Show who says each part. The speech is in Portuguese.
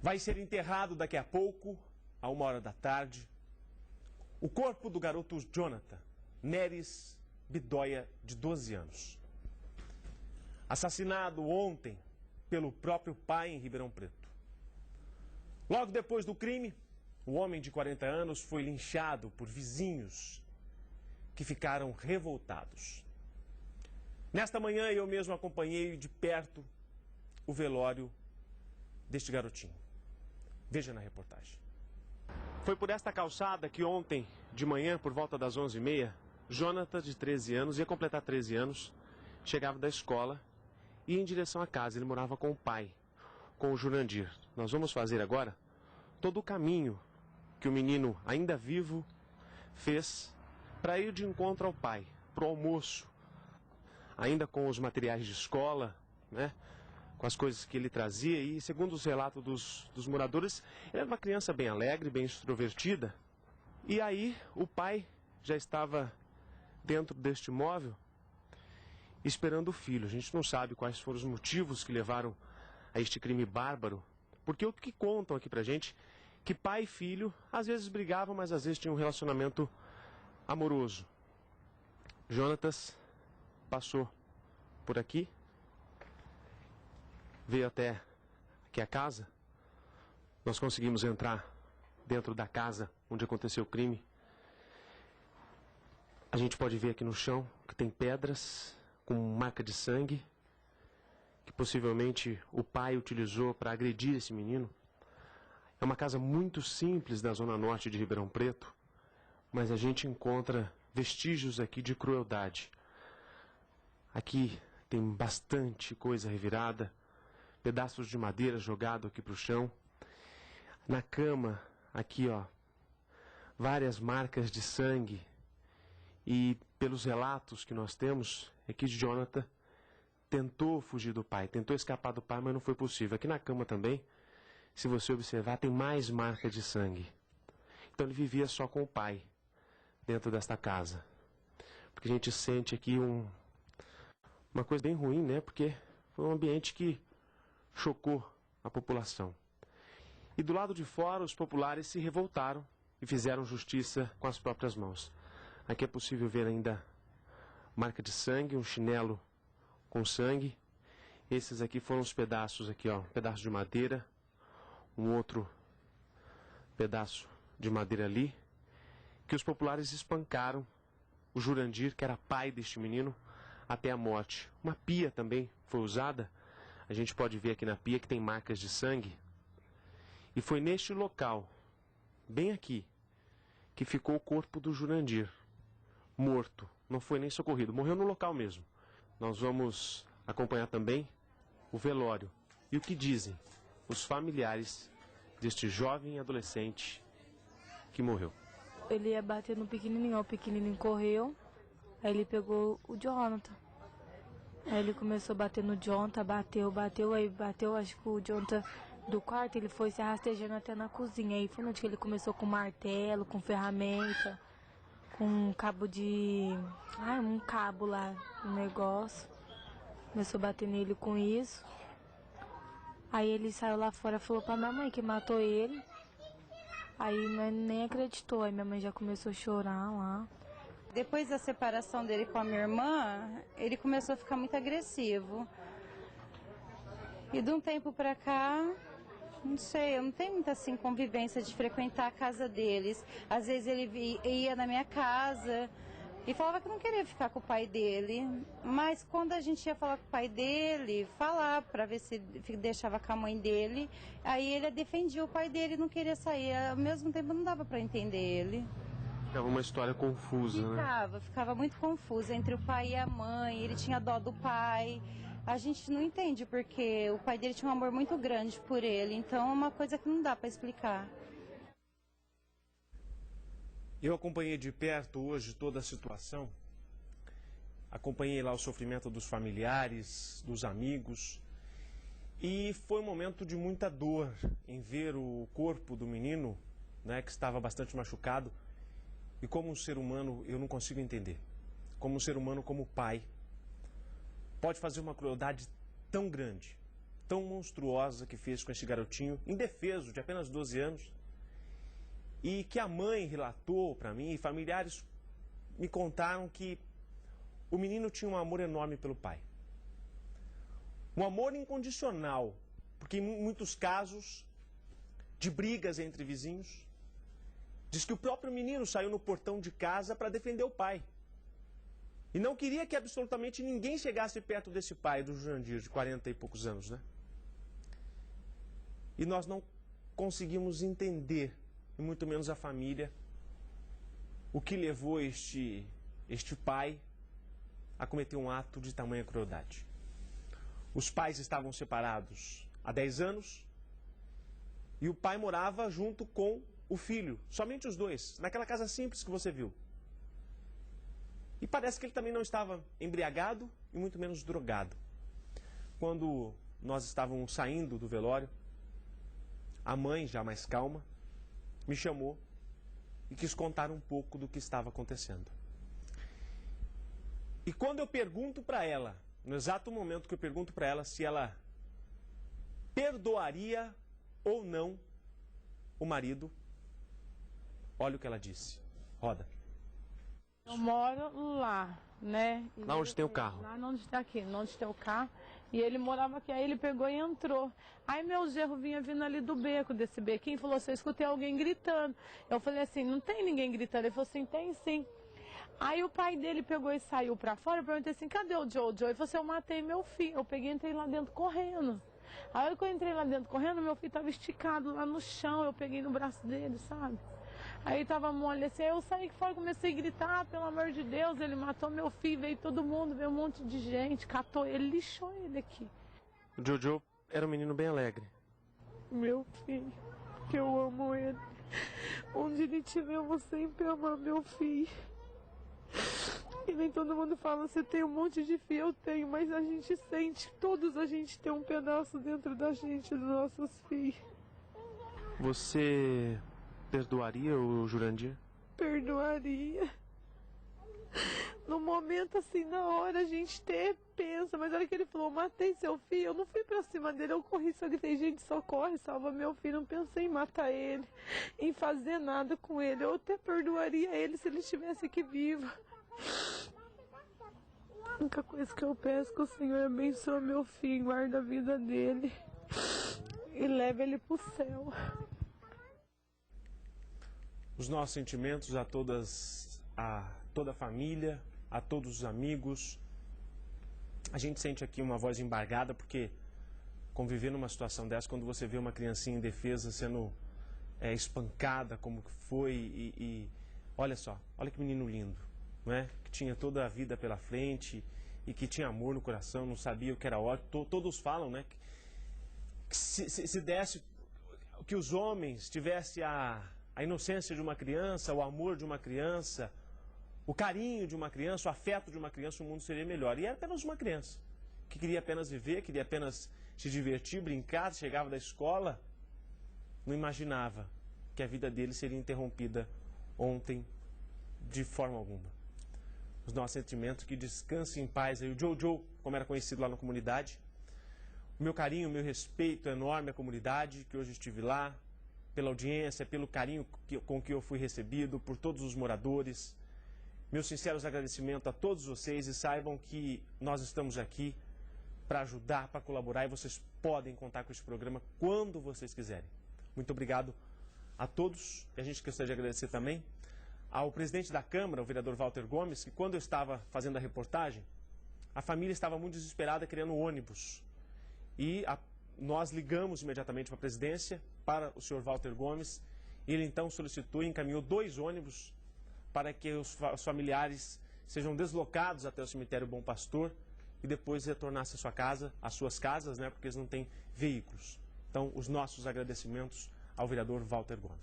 Speaker 1: Vai ser enterrado daqui a pouco, a 1h da tarde, o corpo do garoto Jonathan Neres Bidóia, de 12 anos. Assassinado ontem pelo próprio pai em Ribeirão Preto. Logo depois do crime, o homem de 40 anos foi linchado por vizinhos que ficaram revoltados. Nesta manhã eu mesmo acompanhei de perto o velório deste garotinho. Veja na reportagem. Foi por esta calçada que ontem de manhã, por volta das 11h30, Jonathan, de 13 anos, ia completar 13 anos, chegava da escola e ia em direção à casa. Ele morava com o pai, com o Jurandir. Nós vamos fazer agora todo o caminho que o menino, ainda vivo, fez para ir de encontro ao pai, para o almoço, ainda com os materiais de escola, né? Com as coisas que ele trazia. E segundo os relatos dos moradores, ele era uma criança bem alegre, bem extrovertida. E aí o pai já estava dentro deste imóvel esperando o filho. A gente não sabe quais foram os motivos que levaram a este crime bárbaro, porque o que contam aqui pra gente, que pai e filho às vezes brigavam, mas às vezes tinham um relacionamento amoroso. Jonatas passou por aqui, veio até aqui a casa. Nós conseguimos entrar dentro da casa onde aconteceu o crime. A gente pode ver aqui no chão que tem pedras com marca de sangue, que possivelmente o pai utilizou para agredir esse menino. É uma casa muito simples da zona norte de Ribeirão Preto, mas a gente encontra vestígios aqui de crueldade. Aqui tem bastante coisa revirada, pedaços de madeira jogados aqui para o chão. Na cama, aqui ó, várias marcas de sangue. E pelos relatos que nós temos, é que Jonathan tentou fugir do pai, tentou escapar do pai, mas não foi possível. Aqui na cama também, se você observar, tem mais marca de sangue. Então ele vivia só com o pai, dentro desta casa. Porque a gente sente aqui uma coisa bem ruim, né? Porque foi um ambiente que chocou a população. E do lado de fora, os populares se revoltaram e fizeram justiça com as próprias mãos. Aqui é possível ver ainda marca de sangue, um chinelo com sangue. Esses aqui foram os pedaços aqui, ó, um pedaço de madeira, um outro pedaço de madeira ali, que os populares espancaram o Jurandir, que era pai deste menino, até a morte. Uma pia também foi usada. A gente pode ver aqui na pia que tem marcas de sangue. E foi neste local, bem aqui, que ficou o corpo do Jurandir. Morto, não foi nem socorrido, morreu no local mesmo. Nós vamos acompanhar também o velório e o que dizem os familiares deste jovem adolescente que morreu.
Speaker 2: Ele ia bater no pequenininho, o pequenininho correu, aí ele pegou o Jonathan. Aí ele começou a bater no Jonathan, bateu, acho que o Jonathan do quarto, ele foi se rastejando até na cozinha. Aí foi onde que ele começou com martelo, com ferramenta, com um cabo um cabo lá, um negócio. Começou a bater nele com isso. Aí ele saiu lá fora e falou pra minha mãe que matou ele. Aí nem acreditou, aí minha mãe já começou a chorar lá.
Speaker 3: Depois da separação dele com a minha irmã, ele começou a ficar muito agressivo. E de um tempo pra cá, não sei, eu não tenho muita assim convivência de frequentar a casa deles. Às vezes ele ia na minha casa e falava que não queria ficar com o pai dele. Mas quando a gente ia falar com o pai dele, falar para ver se deixava com a mãe dele, aí ele defendia o pai dele e não queria sair. Ao mesmo tempo não dava para entender ele.
Speaker 1: Ficava uma história confusa, né?
Speaker 3: Ficava muito confusa entre o pai e a mãe. Ele tinha dó do pai. A gente não entende porque o pai dele tinha um amor muito grande por ele. Então é uma coisa que não dá para explicar.
Speaker 1: Eu acompanhei de perto hoje toda a situação. Acompanhei lá o sofrimento dos familiares, dos amigos. E foi um momento de muita dor em ver o corpo do menino, né, que estava bastante machucado. E como um ser humano, eu não consigo entender. Como um ser humano, como pai, pode fazer uma crueldade tão grande, tão monstruosa que fez com este garotinho, indefeso, de apenas 12 anos, e que a mãe relatou para mim, e familiares me contaram que o menino tinha um amor enorme pelo pai. Um amor incondicional, porque em muitos casos de brigas entre vizinhos, diz que o próprio menino saiu no portão de casa para defender o pai. E não queria que absolutamente ninguém chegasse perto desse pai, do Jurandir, de 40 e poucos anos, né? E nós não conseguimos entender, e muito menos a família, o que levou este pai a cometer um ato de tamanha crueldade. Os pais estavam separados há 10 anos e o pai morava junto com o filho, somente os dois, naquela casa simples que você viu. E parece que ele também não estava embriagado e muito menos drogado. Quando nós estávamos saindo do velório, a mãe, já mais calma, me chamou e quis contar um pouco do que estava acontecendo. E quando eu pergunto para ela, no exato momento que eu pergunto para ela se ela perdoaria ou não o marido, olha o que ela disse. Roda.
Speaker 4: Eu moro lá, né?
Speaker 1: Lá onde tem o carro.
Speaker 4: Lá onde está aqui, onde tem o carro. E ele morava aqui, aí ele pegou e entrou. Aí meu genro vinha vindo ali do beco, desse bequinho, falou assim, eu escutei alguém gritando. Eu falei assim, não tem ninguém gritando. Ele falou assim, tem sim. Aí o pai dele pegou e saiu pra fora, eu perguntei assim, cadê o Jojo? Ele falou assim, eu matei meu filho. Eu peguei e entrei lá dentro correndo. Aí quando eu entrei lá dentro correndo, meu filho estava esticado lá no chão, eu peguei no braço dele, sabe? Aí tava mole assim, aí eu saí fora, comecei a gritar, pelo amor de Deus, ele matou meu filho, veio todo mundo, veio um monte de gente, catou ele, lixou ele aqui.
Speaker 1: O Jojo era um menino bem alegre.
Speaker 4: Meu filho, que eu amo ele. Onde ele estiver, eu vou sempre amar meu filho. E nem todo mundo fala, você tem um monte de filho, eu tenho, mas a gente sente, todos a gente tem um pedaço dentro da gente, dos nossos filhos.
Speaker 1: Você perdoaria o Jurandir?
Speaker 4: Perdoaria. No momento, assim, na hora a gente até pensa, mas na hora que ele falou, matei seu filho, eu não fui pra cima dele, eu corri, só gritei, gente, socorre, salva meu filho, não pensei em matar ele, em fazer nada com ele, eu até perdoaria ele se ele estivesse aqui vivo. A única coisa que eu peço é que o Senhor abençoe meu filho, guarda a vida dele e leve ele pro céu.
Speaker 1: Os nossos sentimentos a toda a família, a todos os amigos. A gente sente aqui uma voz embargada, porque conviver numa situação dessa, quando você vê uma criancinha indefesa sendo espancada como que foi, e olha só, olha que menino lindo, não é? Que tinha toda a vida pela frente e que tinha amor no coração, não sabia o que era ódio. Todos falam, né? Que se desse, que os homens tivessem a inocência de uma criança, o amor de uma criança, o carinho de uma criança, o afeto de uma criança, o mundo seria melhor. E era apenas uma criança, que queria apenas viver, queria apenas se divertir, brincar, chegava da escola, não imaginava que a vida dele seria interrompida ontem de forma alguma. Os nossos sentimentos, que descanse em paz aí o Jojo, como era conhecido lá na comunidade. O meu carinho, o meu respeito enorme à comunidade, que hoje estive lá, pela audiência, pelo carinho com que eu fui recebido, por todos os moradores. Meus sinceros agradecimentos a todos vocês, e saibam que nós estamos aqui para ajudar, para colaborar, e vocês podem contar com esse programa quando vocês quiserem. Muito obrigado a todos, e a gente gostaria de agradecer também ao presidente da Câmara, o vereador Walter Gomes, que quando eu estava fazendo a reportagem, a família estava muito desesperada querendo um ônibus. E nós ligamos imediatamente para a presidência, para o senhor Walter Gomes, e ele então solicitou e encaminhou 2 ônibus para que os familiares sejam deslocados até o cemitério Bom Pastor e depois retornassem à sua casa, às suas casas, né, porque eles não têm veículos. Então, os nossos agradecimentos ao vereador Walter Gomes.